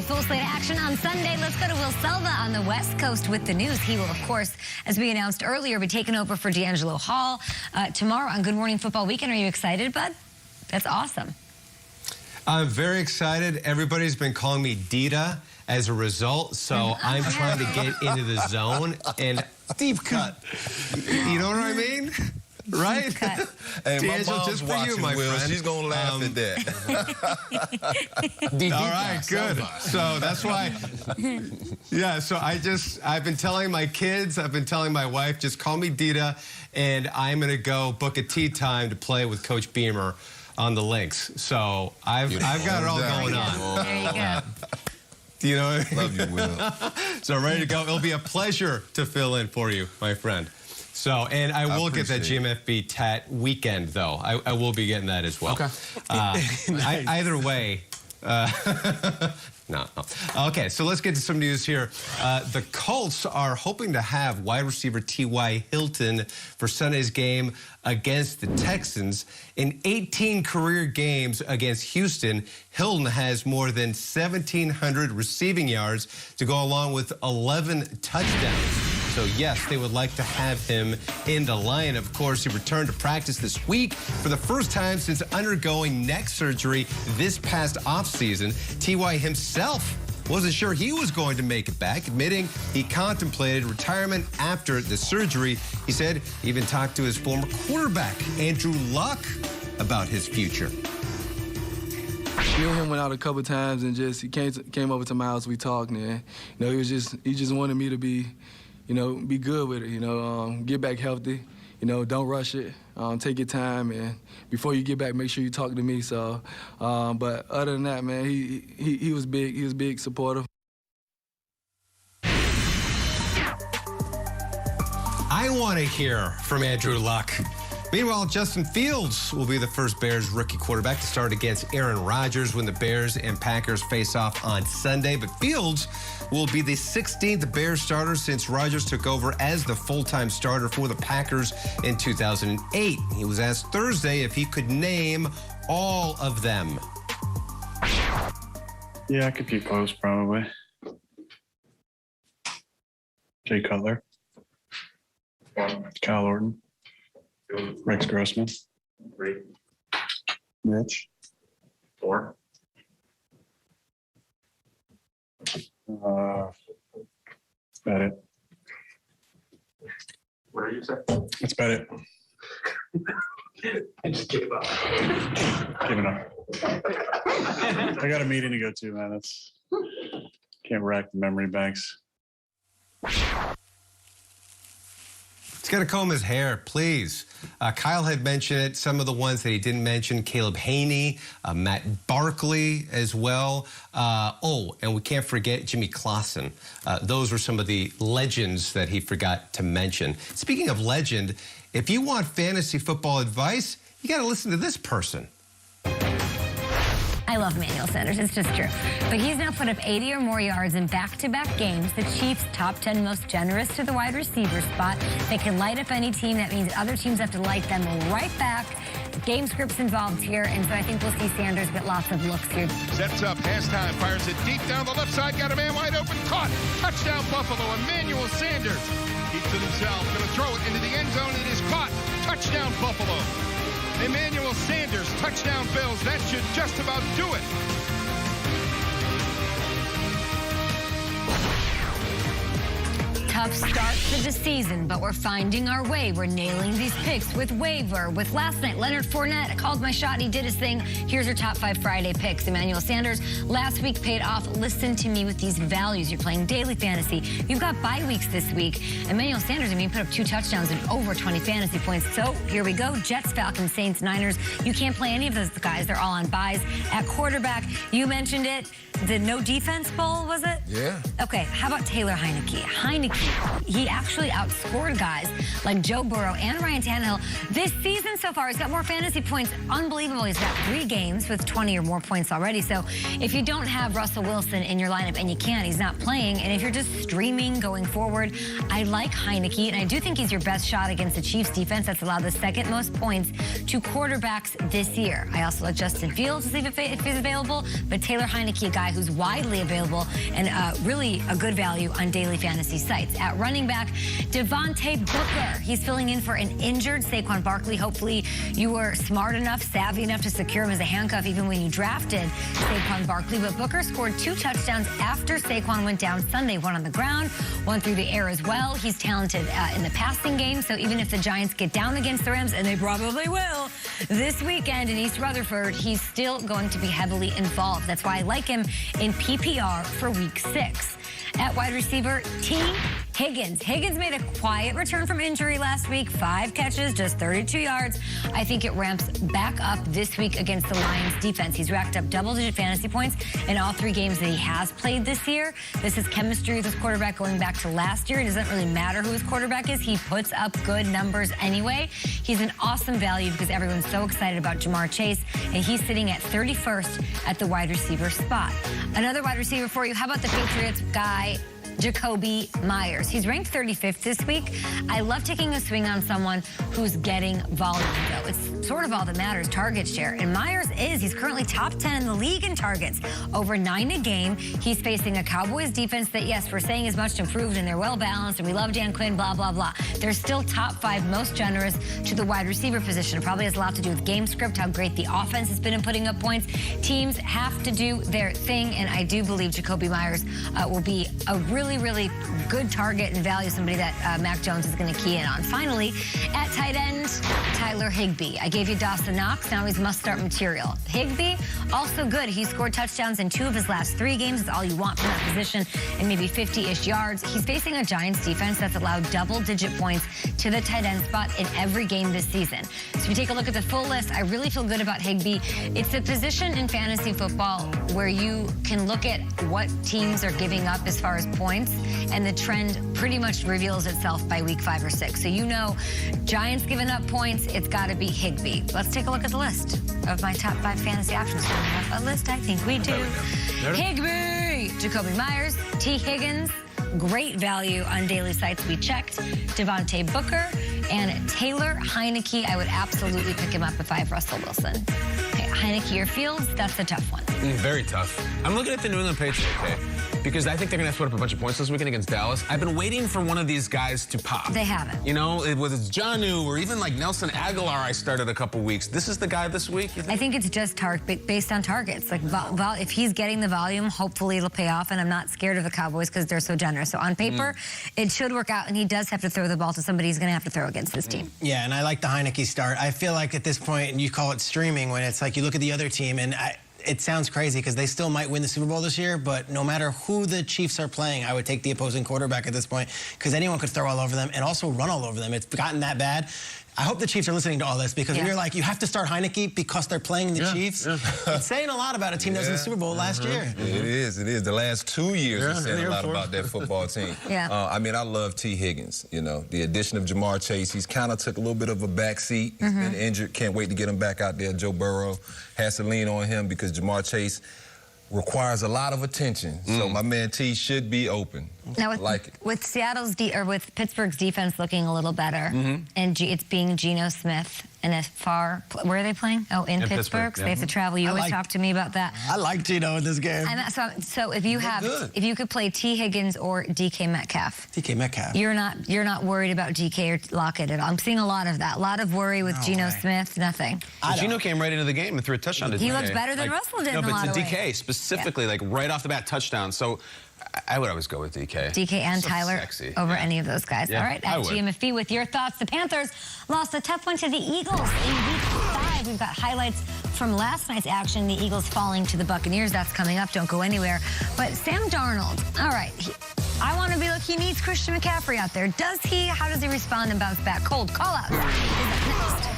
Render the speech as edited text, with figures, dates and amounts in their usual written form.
Friday. Full slate action on Sunday. Let's go to Will Selva on the West Coast with the news. He will, of course, as we announced earlier, be taking over for D'Angelo Hall tomorrow on Good Morning Football Weekend. Are you excited, bud? That's awesome. I'm very excited. Everybody's been calling me Dita as a result, so I'm trying to get into the zone and deep cut. You know what I mean? Right? Hey, my mom's just for watching, you, my Will. friend. She's going to laugh at that. All right, good. So that's why, yeah, so I've been telling my kids, I've been telling my wife, just call me Dita, and I'm going to go book a tea time to play with Coach Beamer on the links. So I've got it all going on. There you go. Do you know? Love you, Will. So I'm ready to go. It'll be a pleasure to fill in for you, my friend. So, and I will get that GMFB tat weekend, though. I will be getting that as well. Okay. Either way. No. Okay, so let's get to some news here. The Colts are hoping to have wide receiver T.Y. Hilton for Sunday's game against the Texans. In 18 career games against Houston, Hilton has more than 1,700 receiving yards to go along with 11 touchdowns. So, yes, they would like to have him in the line. Of course, he returned to practice this week for the first time since undergoing neck surgery this past offseason. T.Y. himself wasn't sure he was going to make it back, admitting he contemplated retirement after the surgery. He said he even talked to his former quarterback, Andrew Luck, about his future. Me and him went out a couple times and he came over to my house. We talked, and he just wanted me to be good with it, get back healthy, don't rush it, take your time, and before you get back, make sure you talk to me. So, but other than that, man, he was big. He was big supportive. I want to hear from Andrew Luck. Meanwhile, Justin Fields will be the first Bears rookie quarterback to start against Aaron Rodgers when the Bears and Packers face off on Sunday. But Fields will be the 16th Bears starter since Rodgers took over as the full-time starter for the Packers in 2008. He was asked Thursday if he could name all of them. Yeah, I could be close, probably. Jay Cutler. Kyle Orton. Rex Grossman. 3. Mitch. 4. That's about it. What are you saying? That's about it. I just gave up. Giving up. I got a meeting to go to, man. Can't rack the memory banks. He's got to comb his hair, please. Kyle had mentioned it. Some of the ones that he didn't mention, Caleb Haney, Matt Barkley as well. And we can't forget Jimmy Clausen. Those were some of the legends that he forgot to mention. Speaking of legend, if you want fantasy football advice, you got to listen to this person. I love Emmanuel Sanders. It's just true. But he's now put up 80 or more yards in back-to-back games. The Chiefs' top 10 most generous to the wide receiver spot. They can light up any team. That means other teams have to light them right back. Game scripts involved here, and so I think we'll see Sanders get lots of looks here. Sets up, halftime, fires it deep down the left side, got a man wide open, caught. Touchdown Buffalo, Emmanuel Sanders. Keeps it himself, gonna throw it into the end zone, it is caught. Touchdown Buffalo. Emmanuel Sanders, touchdown Bills. That should just about do it. Tough start to the season, but we're finding our way. We're nailing these picks with waiver. With last night, Leonard Fournette called my shot. He did his thing. Here's your top 5 Friday picks. Emmanuel Sanders last week paid off. Listen to me with these values. You're playing daily fantasy. You've got bye weeks this week. Emmanuel Sanders, put up 2 touchdowns and over 20 fantasy points. So here we go. Jets, Falcons, Saints, Niners. You can't play any of those guys. They're all on byes. At quarterback, you mentioned it. The no defense bowl, was it? Yeah. Okay, how about Taylor Heineke? He actually outscored guys like Joe Burrow and Ryan Tannehill this season so far. He's got more fantasy points. Unbelievable. He's got 3 games with 20 or more points already. So if you don't have Russell Wilson in your lineup, and you can't, he's not playing, and if you're just streaming going forward, I like Heineke, and I do think he's your best shot against the Chiefs defense that's allowed the 2nd most points to quarterbacks this year. I also like Justin Fields to see if he's available, but Taylor Heineke, a guy guy who's widely available and really a good value on daily fantasy sites. At running back, Devontae Booker. He's filling in for an injured Saquon Barkley. Hopefully you were smart enough, savvy enough to secure him as a handcuff even when you drafted Saquon Barkley. But Booker scored 2 touchdowns after Saquon went down Sunday, 1 on the ground, 1 through the air as well. He's talented in the passing game, so even if the Giants get down against the Rams, and they probably will, this weekend in East Rutherford, he's still going to be heavily involved. That's why I like him in PPR for week 6. At wide receiver, T. Higgins. Higgins made a quiet return from injury last week. 5 catches, just 32 yards. I think it ramps back up this week against the Lions defense. He's racked up double-digit fantasy points in all 3 games that he has played this year. This is chemistry with his quarterback going back to last year. It doesn't really matter who his quarterback is. He puts up good numbers anyway. He's an awesome value because everyone's so excited about Jamar Chase, and he's sitting at 31st at the wide receiver spot. Another wide receiver for you. How about the Patriots guy, Jacoby Myers? He's ranked 35th this week. I love taking a swing on someone who's getting volume, though. It's sort of all that matters, target share. And Myers he's currently top 10 in the league in targets, over 9 a game. He's facing a Cowboys defense that, yes, we're saying is much improved and they're well balanced and we love Dan Quinn, blah, blah, blah. They're still top 5 most generous to the wide receiver position. It probably has a lot to do with game script, how great the offense has been in putting up points. Teams have to do their thing, and I do believe Jacoby Myers will be a really good target and value, somebody that Mac Jones is going to key in on. Finally, at tight end, Tyler Higbee. I gave you Dawson Knox. Now he's must-start material. Higbee, also good. He scored touchdowns in 2 of his last 3 games. It's all you want from that position, and maybe 50-ish yards. He's facing a Giants defense that's allowed double-digit points to the tight end spot in every game this season. So if you take a look at the full list, I really feel good about Higbee. It's a position in fantasy football where you can look at what teams are giving up as far as points, and the trend pretty much reveals itself by week 5 or 6. So you know, Giants giving up points, it's got to be Higbee. Let's take a look at the list of my top 5 fantasy options. Do we have a list? I think we do. Higbee, Jacoby Myers, T. Higgins, great value on daily sites we checked, Devontae Booker, and Taylor Heineke. I would absolutely pick him up if I have Russell Wilson. Okay, Heineke or Fields, that's a tough one. Very tough. I'm looking at the New England Patriots, okay? Because I think they're going to put up a bunch of points this weekend against Dallas. I've been waiting for one of these guys to pop. They haven't. You know, whether it's Jonnu or even like Nelson Aguilar I started a couple weeks. This is the guy this week, you think? I think it's just based on targets. Like, if he's getting the volume, hopefully it'll pay off, and I'm not scared of the Cowboys because they're so generous. So on paper, it should work out, and he does have to throw the ball to somebody he's going to have to throw against this team. Yeah, and I like the Heineke start. I feel like at this point, and you call it streaming, when it's like you look at the other team, and it sounds crazy because they still might win the Super Bowl this year, but no matter who the Chiefs are playing, I would take the opposing quarterback at this point because anyone could throw all over them and also run all over them. It's gotten that bad. I hope the Chiefs are listening to all this because when you're like, you have to start Heineke because they're playing the Chiefs, it's saying a lot about a team that was in the Super Bowl last year. It is. The last 2 years are saying a lot about that football team. I mean, I love T. Higgins. You know, the addition of Jamar Chase, he's kind of took a little bit of a back seat. He's been injured. Can't wait to get him back out there. Joe Burrow has to lean on him because Jamar Chase requires a lot of attention. So my man T should be open. Now with Seattle's with Pittsburgh's defense looking a little better, and it's being Geno Smith and where are they playing? Oh, in Pittsburgh. So they have to travel. You always talk to me about that. I like Geno in this game. So if you could play T. Higgins or DK Metcalf. DK Metcalf. You're not worried about DK or Lockett at all. I'm seeing a lot of that. A lot of worry with Geno Smith. Nothing. Geno came right into the game and threw a touchdown. He looked better than Russell did in a lot of ways. DK specifically, like right off the bat, touchdown. So I would always go with DK. DK and so Tyler sexy. over any of those guys. Yeah, all right, at GMFB with your thoughts. The Panthers lost a tough one to the Eagles in week 5. We've got highlights from last night's action. The Eagles falling to the Buccaneers. That's coming up. Don't go anywhere. But Sam Darnold, all right. I want to be like he needs Christian McCaffrey out there. Does he? How does he respond and bounce back? Cold call out is up next.